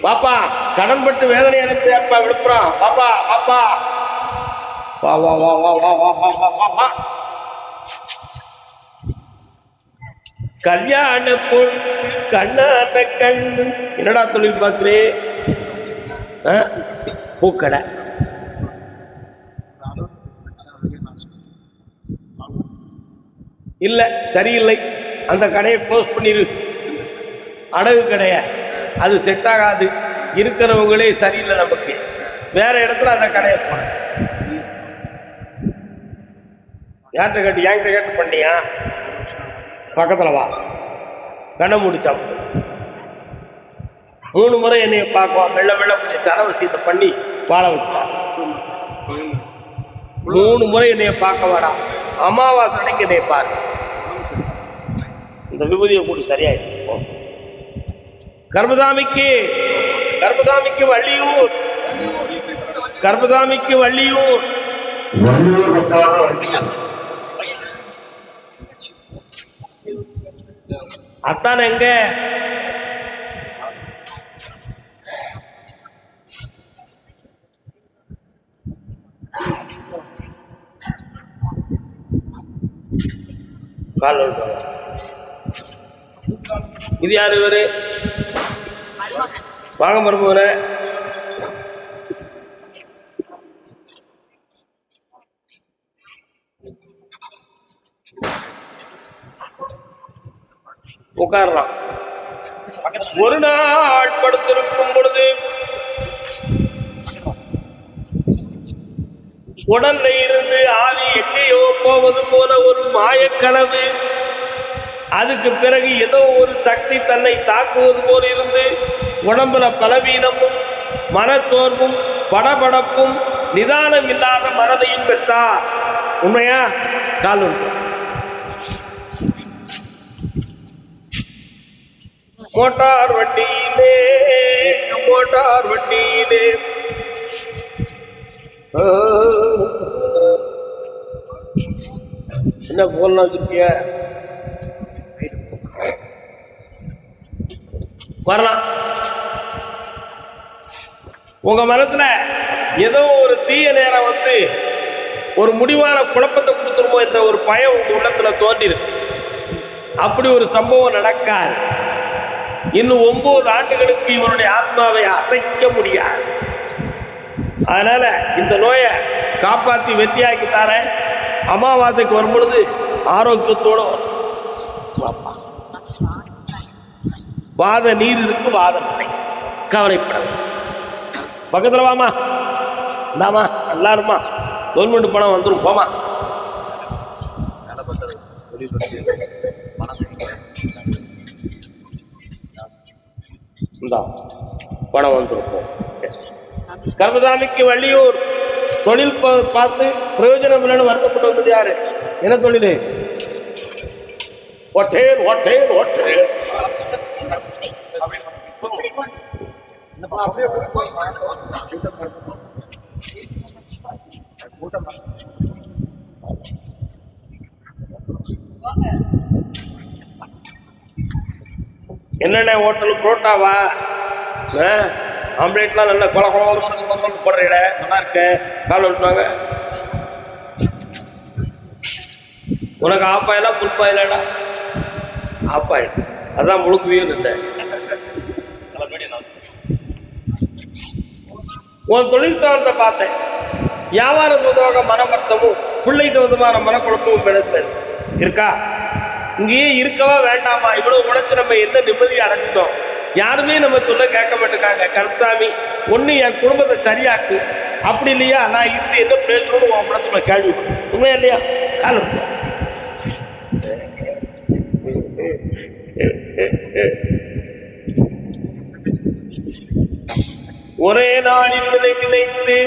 பாப்பா கடன்பட்டு வேதனை அனுப்பியாப்பா விழுப்புரம். பாப்பா பாப்பா வா வா வா வா வா வா வா வா வா வா. கல்யாண பொண்ணு கண்ணான கண்ணு. என்னடா தொழில் பார்க்கிறே? பூக்கடை. இல்ல சரியில்லை, அந்த கடையை க்ளோஸ் பண்ணிரு. அடகு கடைய அது செட் ஆகாது. இருக்கிறவங்களே சரியில்லை, நமக்கு வேற இடத்துல அந்த கடையை போன. யார்கிட்ட கேட்டு? என்கிட்ட கேட்டு பண்ணியா? பக்கத்துல வா, கண்ணை முடிச்சா 3 முறை என்னைய பார்க்குவான். மெல்ல மெல்ல கொஞ்சம் சரவசீத்தை பண்ணி வாழ வச்சுட்டான். 3 முறை என்னைய பார்க்க வாடா, அமாவாசை அன்னைக்கு என்னைய பாரு. இந்த விபூதியை கூடி சரியாயிடும். கர்மசாமிக்கு வள்ளியூர், கர்மசாமிக்கு வள்ளியூர். அத்தான் எங்க? கால் இது யாரு? இவரு வாங்க மருமகன. உட்காரலாம். ஒரு நாள் படுத்திருக்கும் பொழுது உடல்ல இருந்து ஆவி எங்கேயோ போவது போல ஒரு மாயக்கனவு. அதுக்கு பிறகு ஏதோ ஒரு சக்தி தன்னை தாக்குவது போல இருந்து உடம்புல பலவீனமும் மனச்சோர்வும் படபடப்பும் நிதானம் இல்லாத மனதையும் பெற்றார். உண்மையா? கால் மோட்டார் வண்டியிலே என்ன போலாம் சொல்லிய வரலாம். உங்க மனத்துல ஏதோ ஒரு தீய நேரம் வந்து ஒரு முடிவான குழப்பத்தை கொடுத்துருமோ என்ற ஒரு பயம் உங்க உள்ளத்துல தோன்றிருக்கு. அப்படி ஒரு சம்பவம் நடக்காது. இன்னும் 9 ஆண்டுகளுக்கு இவனுடைய ஆத்மாவை அசைக்க முடியாது. அதனால இந்த நோயை காப்பாற்றி வெற்றியாக்கி தர அமாவாசைக்கு வரும் பொழுது ஆரோக்கியத்தோடு வாத நீர் இருக்கு, வாதம் இல்லை, கவலைப்பட. பக்கத்துல வாமா, இந்தாமா, எல்லாருமா கவர்மெண்ட் பணம் வந்துடும், போமா. இந்தா பணம் வந்துருப்போம். கர்மசாமிக்கு வள்ளியூர். தொழில் பார்த்து பிரயோஜனம் இல்லைன்னு வருத்தப்பட்டு வந்தது யாரு? என்ன தொழில்? Hotel hotel hotel. என்னென்ன ஹோட்டல்? புரோட்டாவா? ஆம்லேட்லாம் நல்ல கொல கொல போடுற இடம் நல்லா இருக்க. கால் விட்டுவாங்க. உனக்கு ஆப்பாயெல்லாம் புல்பாயிலடா? ஆப்பாயில் அதான் முழுக்கு வீடு இல்லை. உன் தொழில் தகுந்த பார்த்தேன். வியாபாரம் தகுந்தமாக மனமர்த்தமும் பிள்ளை தகுந்தமான மனக்குழப்பமும் இடத்துல இருக்கா? இங்கேயே இருக்கவா வேண்டாமா? இவ்வளவு உழைச்சு நம்ம என்ன நிம்மதியை அடைஞ்சிட்டோம்? யாருமே நம்ம சொல்ல கேட்க மாட்டேங்காங்க. கருப்சாமி, ஒன்று என் குடும்பத்தை சரியாக்கு, அப்படி இல்லையா நான் இருந்து என்ன பிரயோஜனம்னு உன் மனசுல கேள்வி. உண்மையா இல்லையா? காலம் ஒரே நாளில் விதை விதைத்து,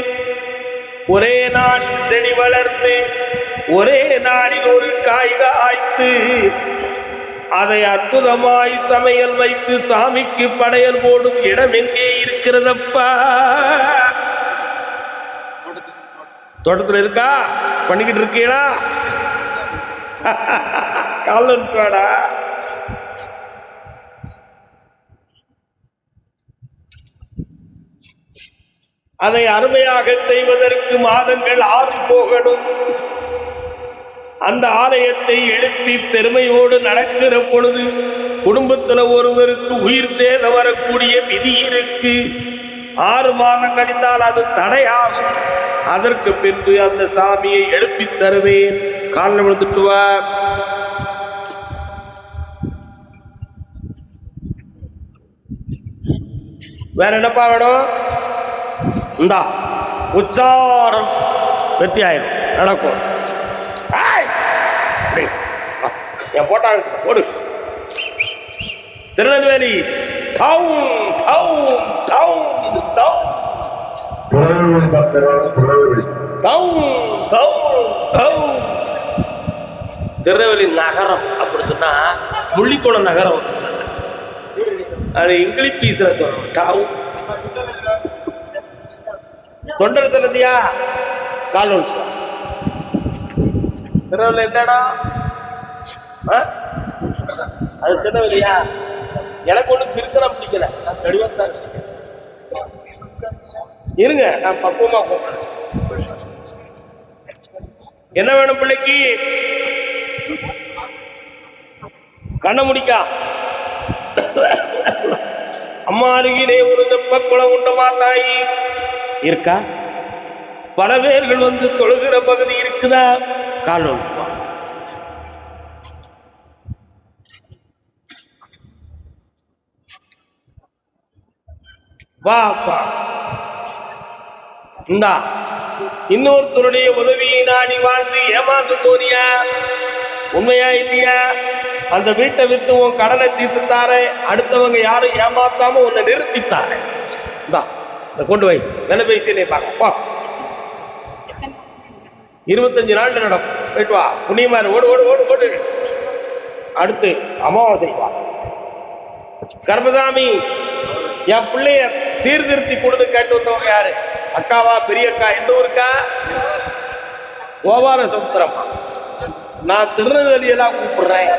ஒரே நாளில் செடி வளர்த்து, ஒரே நாளில் ஒரு காய் காய்த்து, அதை அற்புதமாய் சமையல் வைத்து சாமிக்கு படையல் போடும் இடம் எங்கே இருக்கிறதப்பா? தோட்டத்தில் இருக்கா? பண்ணிக்கிட்டு இருக்கீங்களா? காலன்பாடா. அதை அருமையாக செய்வதற்கு மாதங்கள் 6 போகணும். அந்த ஆலயத்தை எழுப்பி பெருமையோடு நடக்கிற பொழுது குடும்பத்தில் ஒருவருக்கு உயிர் சேதம் வரக்கூடிய விதி இருக்கு. 6 மாதம் கழித்தால் அது தடையாகும். அதற்கு பின்பு அந்த சாமியை எழுப்பி தருவேன். காலில் விழுந்துட்டு வா. வேற என்னப்பா வேணும்? இந்தா உச்சாரம் வெற்றி ஆயிடும், நடக்கும். என் போட்டா போடு. Tirunelveli town town town town town town Tirunelveli நகரம் அப்படி சொன்னா புள்ளிக்கோளம் நகரம். அது இங்கிலீஷ் பீஸ்ல சொல்லணும். டவுன் தொண்டர் தினதியா கால் திருநெல்வேலி எந்த இடம்? அது திருநெல்வேலியா? எனக்கு ஒண்ணு பிரிக்கலாம் பிடிக்கல. நான் தெளிவா தான் இருங்க, நான் பக்குவமா கூப்பிடுறேன். என்ன வேணும் பிள்ளைக்கு? கண்ண முடிக்கா. அம்மா அருகிலே ஒரு தெப்ப குளம் உண்டமா தாயி இருக்கா? பல பேர்கள் வந்து தொழுகிற பகுதி இருக்குதா? கால் வாப்பா. இந்தா இன்னொருத்தருடைய உதவியை நாடி வாழ்ந்து ஏமாந்து போனியா? உண்மையா இல்லையா? அந்த வீட்டை வித்து உன் கடனை தீர்த்து தார. அடுத்தவங்க யாரும் ஏமாத்தாம உன்னை நிறுத்தித்தார. இந்தா இதை கொண்டு வை. வேலை பேசினே பார்க்கப்பா. 25 நாள் நடக்கும். போயிட்டு வா. புண்ணியமாரு. ஓடு ஓடு ஓடு ஓடு. அடுத்து அமாவாசை வா. கர்மசாமி என் பிள்ளைய சீர்திருத்தி கொடுத்து கேட்டு வந்தவங்க யாரு? அக்காவா? பெரிய அக்கா? எந்த ஊருக்கா? கோபால சமுத்திரமா? நான் திருநெல்வேலியெல்லாம் கூப்பிடுறேன்.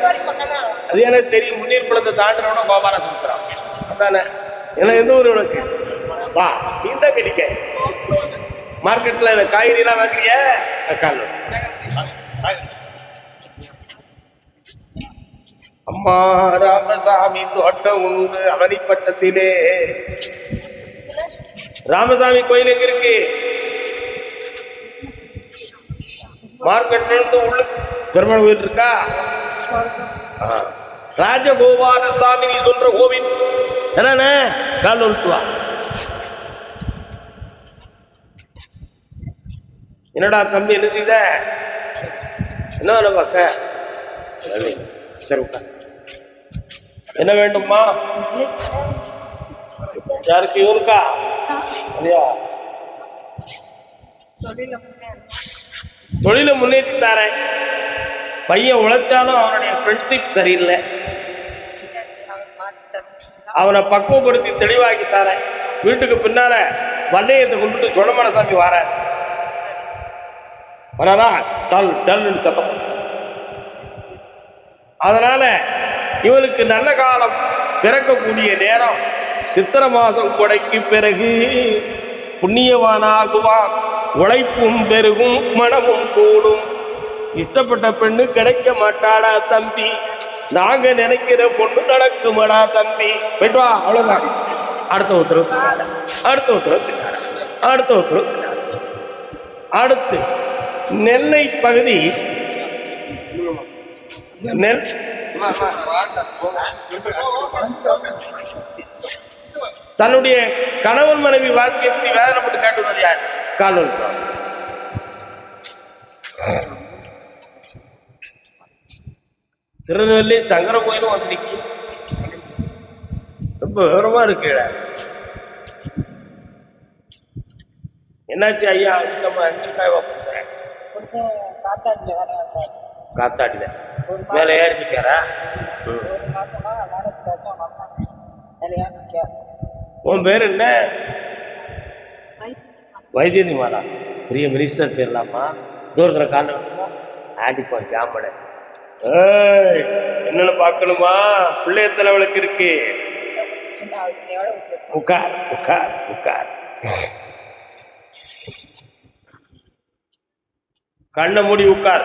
அது எனக்கு தெரியும். முன்னீர் குளத்தை தாண்டினோட கோபால சமுத்திரம் அதானே. எனக்கு எந்த ஊர் உனக்கு? வா, நீ தான் கிடைக்க. மார்க்கெட்ல காய்கறி எல்லாம் வாங்குறிய? அம்மா ராமசாமி தோட்டம் உண்டு அவனிப்பட்டத்திலே. ராமசாமி கோயில் எங்க இருக்கு? மார்க்கெட்ல இருந்து உள்ள பெருமாள் கோயில் இருக்கா? ராஜகோபால சாமி நீ சொல்ற கோவில் என்ன? கால் வா. என்னடா தம்பி என்ன செய்த? என்ன வேணும் பார்க்க? சரி, என்ன வேண்டுமா? யாருக்கு? இவருக்கா? இல்லையா? தொழில முன்னேற்றி தாரேன். பையன் உழைச்சாலும் அவனுடைய ஃப்ரெண்ட்ஷிப் சரியில்லை. அவனை பக்குவப்படுத்தி தெளிவாக்கி தாரேன். வீட்டுக்கு பின்னால வண்டையத்தை கொண்டுட்டு சொலமனசாமி வாரார். வராரா? டல் டல்னு சத்தம். அதனால இவனுக்கு நல்ல காலம் பிறக்கக்கூடிய நேரம் சித்திரை மாதம் கொடைக்கு பிறகு புண்ணியவானாகுவான். உழைப்பும் பெருகும், மனமும் கூடும். இஷ்டப்பட்ட பெண்ணு கிடைக்க மாட்டாடா தம்பி. நாங்க நினைக்கிற பொண்ணு நடக்குமாடா தம்பி. போயிட்டு வா. அவ்வளவுதான். அடுத்த உத்தரவு, அடுத்த உத்தரவு, அடுத்த உத்தரவு. அடுத்து நெல்லை பகுதி. நெல் தன்னுடைய கணவன் மனைவி வாழ்க்கையை பற்றி வேதனைப்பட்டு காட்டுவது யார்? காலூர். திருநெல்வேலி சங்கர கோயிலும் வந்து நிற்கி. ரொம்ப விவரமா இருக்கு. என்னாச்சு ஐயா? நம்ம காத்தாடில மேல ஏறி நிற்காரா? உன் பேர் என்ன? வைத்தியந்தி மாலா. பெரிய மினிஸ்டர் பேர்லாமா? தூரத்தில் கால ஆடிப்போம் ஜாமட. என்னன்னு பார்க்கணுமா? பிள்ளை எத்தனை அவளுக்கு இருக்கு? உட்கார் உட்கார் உட்கார். கண்ணை மூடி உட்கார்.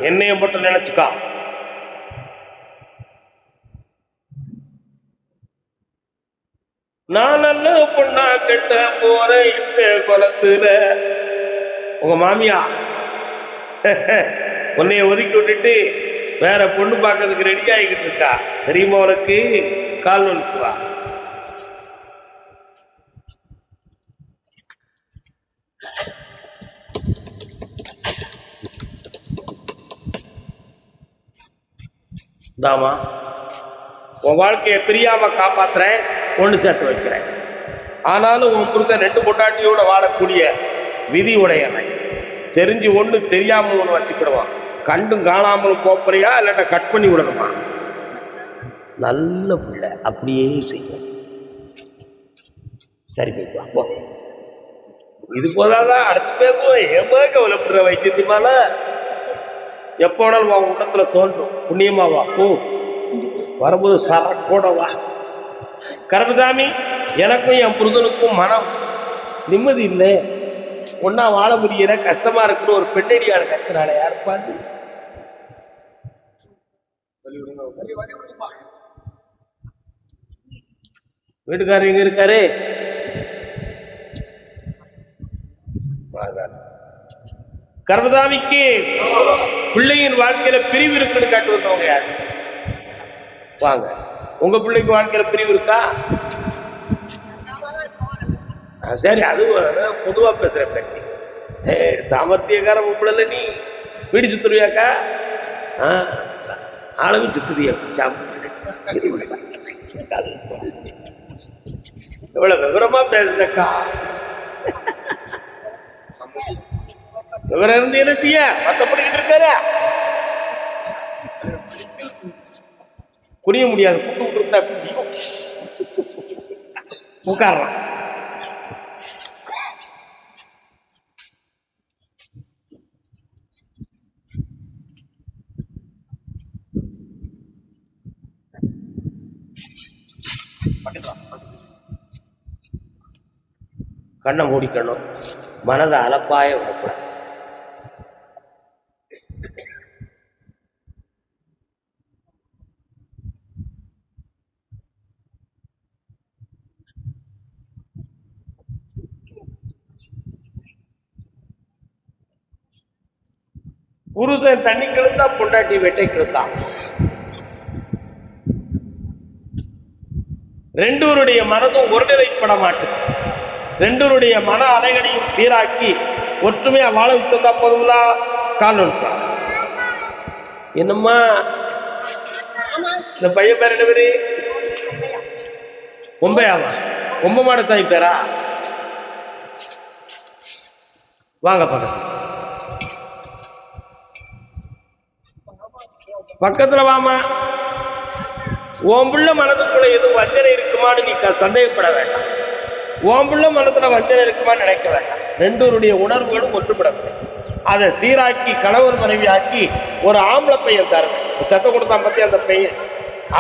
என்னைய மட்டும் நினைச்சுக்கா. நான் நல்ல பொண்ணா கெட்ட போறேன் எங்க குளத்துல. உங்க மாமியா உன்னைய ஒதுக்கி விட்டுட்டு வேற பொண்ணு பார்க்கறதுக்கு ரெடி ஆகிக்கிட்டு இருக்கா. தெரியுமா உனக்கு? கால் வலிக்குவா. தாமா உன் வாழ்க்கையை பிரியாம காப்பாத்துறேன், ஒன்று சேர்த்து வைக்கிறேன். ஆனாலும் உன் புருஷன் 2 பொண்டாட்டியோட வாழக்கூடிய விதி உடையவன். தெரிஞ்சு ஒன்று தெரியாம ஒன்று வச்சுக்கிடுவான். கண்டும் காணாமலும் போப்பறியா இல்லாட்ட கட் பண்ணி விடணுமா? நல்ல பிள்ளை அப்படியே செய்யும். சரி போய்க்குவா போ. இது போதாதான் அடுத்து பேசுவோம். ஏமா கவலைப்படுற வைத்தியத்தியமால எப்போ வேணாலும் உன் உள்ளத்துல தோன்றும். புண்ணியமாவா போ. வரும்போது சரக்கோட வா. கருப்பசாமி, எனக்கும் என் புருஷனுக்கும் மனம் நிம்மதி இல்லை. ஒன்னா வாழ முடியல, கஷ்டமா இருக்குன்னு ஒரு பெண்ணடியாடு கத்துறாளே, யார் பாத்து? வீட்டுக்காரர் எங்க இருக்காரு? கர்மதாமிக்கு பிள்ளையின் வாழ்க்கையில பிரிவு இருக்குன்னு காட்டு வந்தவங்க யாரு? வாங்க. உங்க பிள்ளைக்கு வாழ்க்கையில பிரிவு இருக்கா? சரி, அது பொதுவா பேசுற பேச்சு. சாமர்த்தியக்கார பிள்ளை நீ வீடு சுத்துருவியாக்கா? ஆளவி சுத்துதியா? எவ்வளவு விவரமா பேசுதக்கா. விவரம் இருந்து என்ன செய்ய மத்தப்படிக்கிட்டு இருக்காரு? புரிய முடியாது. உட்கார்றான். கண்ணை மூடிக்கணும். மனதை அலப்பாய விடக்கூடாது. புருஷன் தண்ணி கிழத்தா, பொண்டாட்டி வெட்டை கிழத்தா. ரெண்டூருடைய மனதும் ஒருநிலைப்பட மாட்டேன். ரெண்டூருடைய மன அலைகளையும் சீராக்கி ஒற்றுமையா வாழ வச்சுருந்தா போதுங்களா? கால் ஒன்றான். என்னம்மா இந்த பையன் பேர் என்ன பேரு? ஒம்பையாவா? ஒம்ப மாட தாய் பேரா? வாங்க பக்கத்துல வாமா. உன் பிள்ளை மனதுக்குள்ள எதுவும் வஞ்சனை இருக்குமான்னு நீ சந்தேகப்பட வேண்டாம். உன் பிள்ளை மனத்துல வஞ்சனை இருக்குமான்னு நினைக்க வேண்டாம். ரெண்டூருடைய உணர்வுகளும் ஒன்றுபடவில்லை. அதை சீராக்கி கணவர் மனைவி ஆக்கி ஒரு ஆம்பளை பையன் தருவேன். சத்தம் கொடுத்தான் பத்தி அந்த பையன்.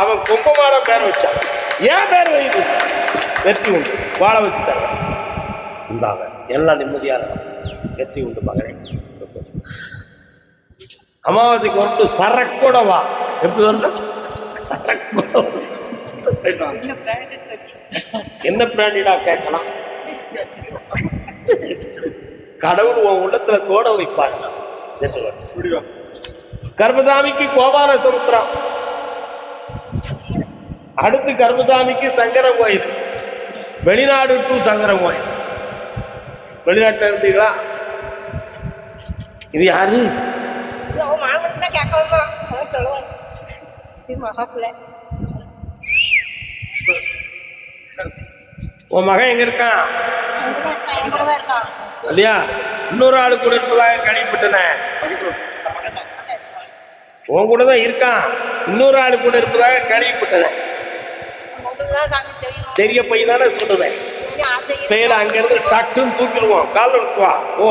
அவன் கும்பமான பேர் வச்சான். ஏன் பேர் வைது? வெற்றி உண்டு, வாழ வச்சு தருவேன். உண்டாக எல்லாம் நிம்மதியாக வெற்றி உண்டு மகனே. அமாவாசைக்கு வந்து சரக்கோட வா. எப்படி வரணும்? சரக்கோட. என்ன பிராண்டிடா கேட்கலாம். கடவுள் உன் உள்ளத்துல தோட வைப்பாரு. கர்மசாமிக்கு கோபால சமுத்திரம். அடுத்து கர்மசாமிக்கு சங்கர கோயில். வெளிநாடு டு சங்கர கோயில். வெளிநாட்டில் இருந்தீங்களா? இது யாரு? உன் மகன் எங்க இருக்கான்? அப்படியா? இன்னொரு ஆளு கூட இருப்பதாக கேள்விப்பட்டன. உன் கூட தான் இருக்கான். இன்னொரு ஆளு கூட இருப்பதாக கேள்விப்பட்டன. தெரிய போய் தானே சொல்லுவேன். பேல அங்க இருந்து டக்குன்னு தூக்கிடுவோம். கால் வா. ஓ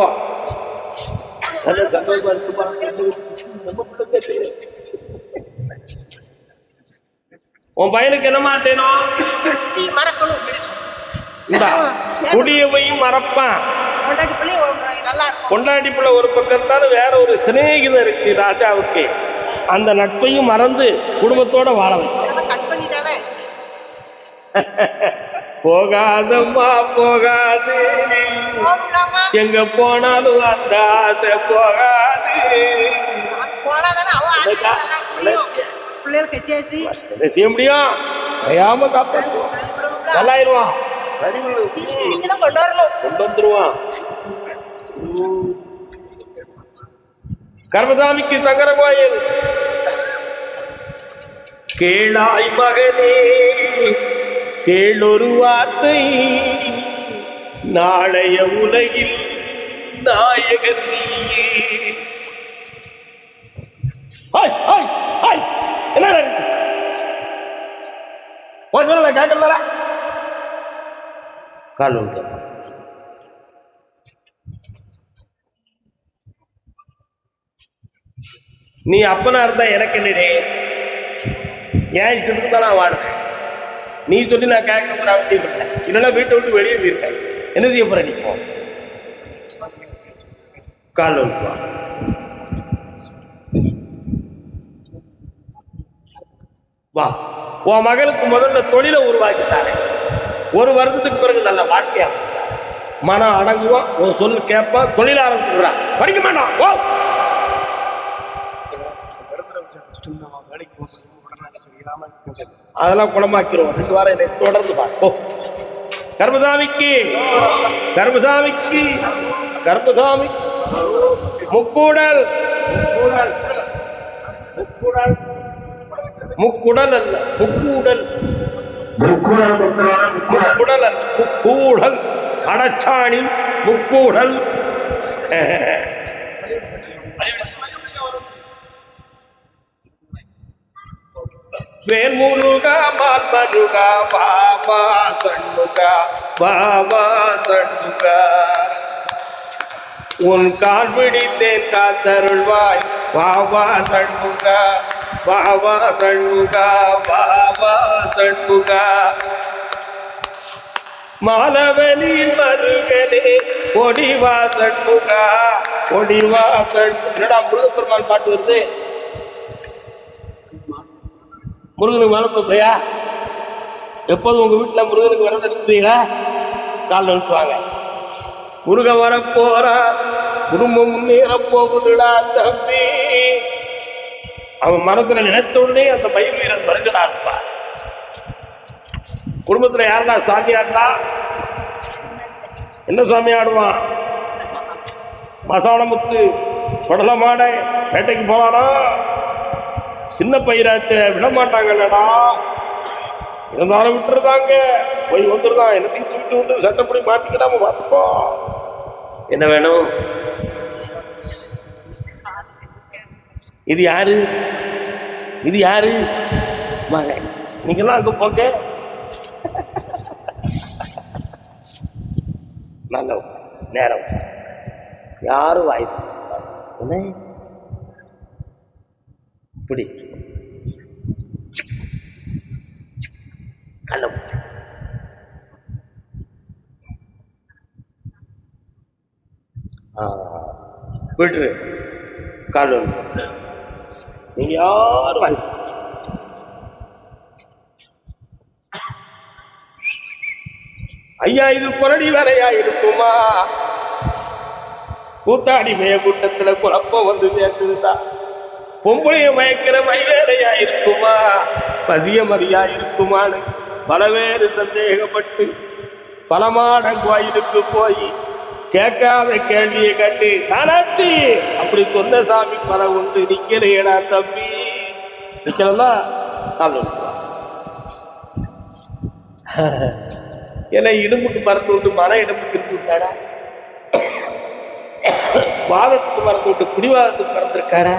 உன் பையனுக்கு என்னமா செய்யணும்? குடியவையும் மறப்பான். கொண்டாடி பிள்ளை ஒரு பக்கம் இருந்தாலும் வேற ஒரு சிநேகிதம் இருக்கு ராஜாவுக்கு. அந்த நட்பையும் மறந்து குடும்பத்தோட வாழ போகாதம்மா போகாது, எங்க போனாலும் அந்த ஆசை போகாது. என்ன செய்ய முடியும்? கையாம காப்பாற்றுவோம், நல்லாயிருவான், கொண்டு வந்துருவான். கர்மசாமிக்கு சங்கர கோயில். கேளாய் மகனே கேளொரு வார்த்தை, நாளைய உலகில் நாயகன் நீயே. என்ன கேட்கல கால் உண்டு. நீ அப்பனா இருந்தா எனக்கு என்னடே, ஏன் இஷ்டத்துக்கு தான் நான் வாழ்றேன். நீ சொல்லி நான் கேட்கணுங்கிற அவசியம் இல்லை. இல்லைன்னா வீட்டை விட்டு வெளியே போயிருக்கேன். என்ன செய்ய போற? நீ போ, கால் உண்டு. வா, உன் மகளுக்கு முதல்ல தொழிலை உருவாக்கித்தாரு. ஒரு வருடத்துக்கு பிறகு நல்ல வாழ்க்கையை அமைச்சுட்டாரு. மனம் அடங்குவான், உன் சொல்லு கேட்பான், தொழில் ஆரம்பிச்சுடுறான். படிக்க மாட்டான். ஓ, அதெல்லாம் குணமாக்கிறோம். 2 வாரம் என்னை தொடர்ந்து பார்ப்போம். கர்மசாமிக்கு கர்மசாமிக்கு கர்மசாமி முக்கூடல் முக்கூடல் முக்கூடல் முக்குடல் அல்ல, முக்கூடல் முக்குடல் அல்ல, முக்கூடல். அடச்சாணி முக்கூடல். வேல்முருகா மால்மருகா பாபா தண்முகா பாபா தண்முகா, உன் கால் பிடித்தேன் காத்தருள்வாய் பாபா தண்முகா பாபா தண்முகா பாபா தண்முகா. மாலவனின் மருகனே ஒடிவா தண்முகா ஒடிவா தண்முகா. என்னடா முருகப்பெருமான் பாட்டு வருது? முருகனுக்கு மேல போறியா? எப்போதும் உங்க வீட்டுல முருகனுக்கு விரதம் இருக்கிறீங்களா? காலில் நிறுத்துவாங்க. முருகன் வரப்போறா, குடும்பம் முன்னேற போகுதுடா தம்பி. அவன் மனத்துல நினைத்த உடனே அந்த மயில் வீரன் வருகிறான்ப்பா. குடும்பத்துல யாருடா சாமி ஆடுறா? என்ன சாமி ஆடுவான்? மசாலமுத்து சொடல மாடை வேட்டைக்கு போறானா? சின்ன பயிராச்ச விடமாட்டாங்கல்லடா, இருந்தாலும் விட்டுருதாங்க. போய் வந்துருதான், என்னத்தையும் தூக்கிட்டு வந்து சட்டப்படி மாட்டிக்கிடாம பார்த்துக்கோ. என்ன வேணும்? இது யாரு? இது யாரு? மகன். நீங்கெல்லாம் அங்க போங்க. நல்ல நேரம் யாரும் வாய்ப்பு இப்படி கல்ல விட்டுரு. கால் நீங்க யாரும் வாய்ப்பு. ஐயா, இது புரடி வேலையா இருக்குமா? கூத்தாடி மேய கூட்டத்துல குழப்பம் வந்து சேர்ந்துருந்தா பொம்பளைய மயக்கிற மயிலேறையா இருக்குமா? பசிய மரியா இருக்குமான்னு பலவேறு சந்தேகப்பட்டு பலமாடம் கோயிலுக்கு போய் கேட்காத கேள்வியை கண்டு நானாச்சு அப்படி சொன்ன சாமி பல உண்டு. நிக்கிறேடா தம்பி, நிக்கலாம். ஏன்னா இடும்புக்கு மருந்து விட்டு மன இடும்புக்கு இருந்து விட்டாடா, வாதத்துக்கு மருந்து விட்டு பிடிவாதத்துக்கு மறந்துருக்காடா,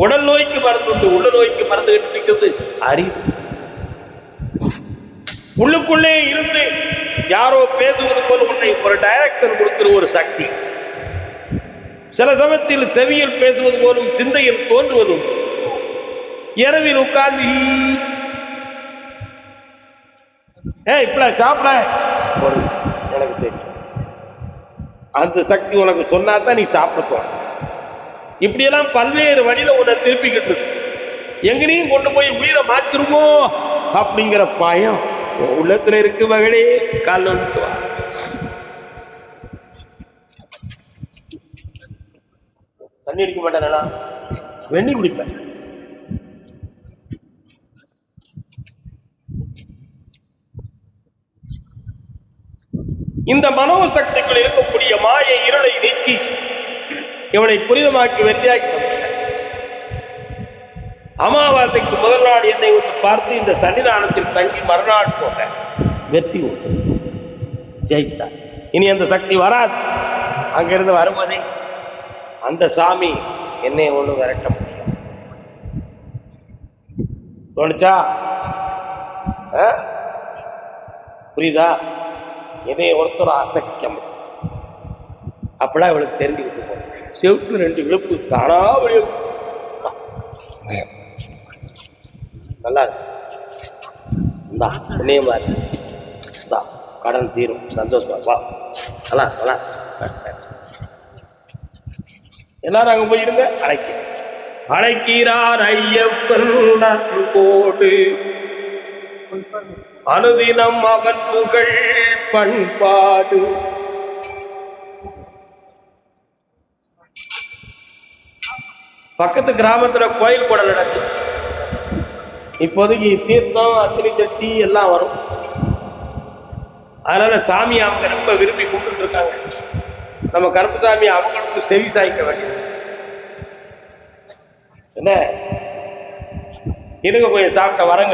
உடல் நோய்க்கு மருந்து விட்டு உள்ள நோய்க்கு மருந்து கட்டிக்கிறது அரிது. உள்ளுக்குள்ளே இருந்து யாரோ பேசுவது போல உன்னை ஒரு டைரக்ஷன் கொடுக்கிற ஒரு சக்தி. சில சமயத்தில் செவியில் பேசுவது போலும் சிந்தையில் தோன்றுவதும். இரவில் உட்கார்ந்து இப்ப சாப்பிட எனக்கு தெரியும், அந்த சக்தி உனக்கு சொன்னா தான் நீ சாப்பிட தோணும். இப்படியெல்லாம் பல்வேறு வழியில உன்னை திருப்பிக்கிட்டு இருக்கு. எங்கனையும் கொண்டு போய் உயிரை மாத்திருமோ அப்படிங்கிற பயம் உள்ளத்துல இருக்கு மகளே. கால் வந்துட்டு வா. தண்ணி அடிக்க மாட்டேனா? வெண்ணி குடிப்பேன். இந்த மனோசக்திக்குள் இருக்கக்கூடிய மாயை இருளை நீக்கி இவனை புரிதமாக்கி வெற்றியாக்கி அமாவாசைக்கு முதல் நாள் என்னை வந்து பார்த்து இந்த சன்னிதானத்தில் தங்கி மறுநாள் போக வெற்றி உண்டு, ஜெயித்தார். இனி அந்த சக்தி வராது. அங்கிருந்து வரும்போதே அந்த சாமி என்னை ஒண்ணு விரட்ட முடியும். தோணுச்சா? புரியுதா? என்னைய ஒருத்தர் அசைக்க முடியும். அப்படா இவளுக்கு தெரிஞ்சுக்கிட்டு போகும். செவுத்துல 2 விழுப்பு தானா விழும். நல்லா இருக்கு. என்னைய மாதிரி கடன் தீரும். சந்தோஷமா வா. நல்லா நல்லா. எல்லாரும் அங்க போயிருங்க. அழைக்கிறார் ஐயப்பன் போடு அனுதினம் அவன் புகழ் பண்பாடு. பக்கத்து கிராமத்துல கோயில் கூட நடக்குது. இப்போதைக்கு தீர்த்தம், அக்னி சட்டி எல்லாம் வரும். அதனால சாமி அவங்க ரொம்ப விரும்பி கும்பிட்டு இருக்காங்க. நம்ம கருப்புசாமி அவங்களுக்கு செவி சாய்க்க வேண்டியது என்ன. இருங்க போய் சாப்பிட்ட வரங்க.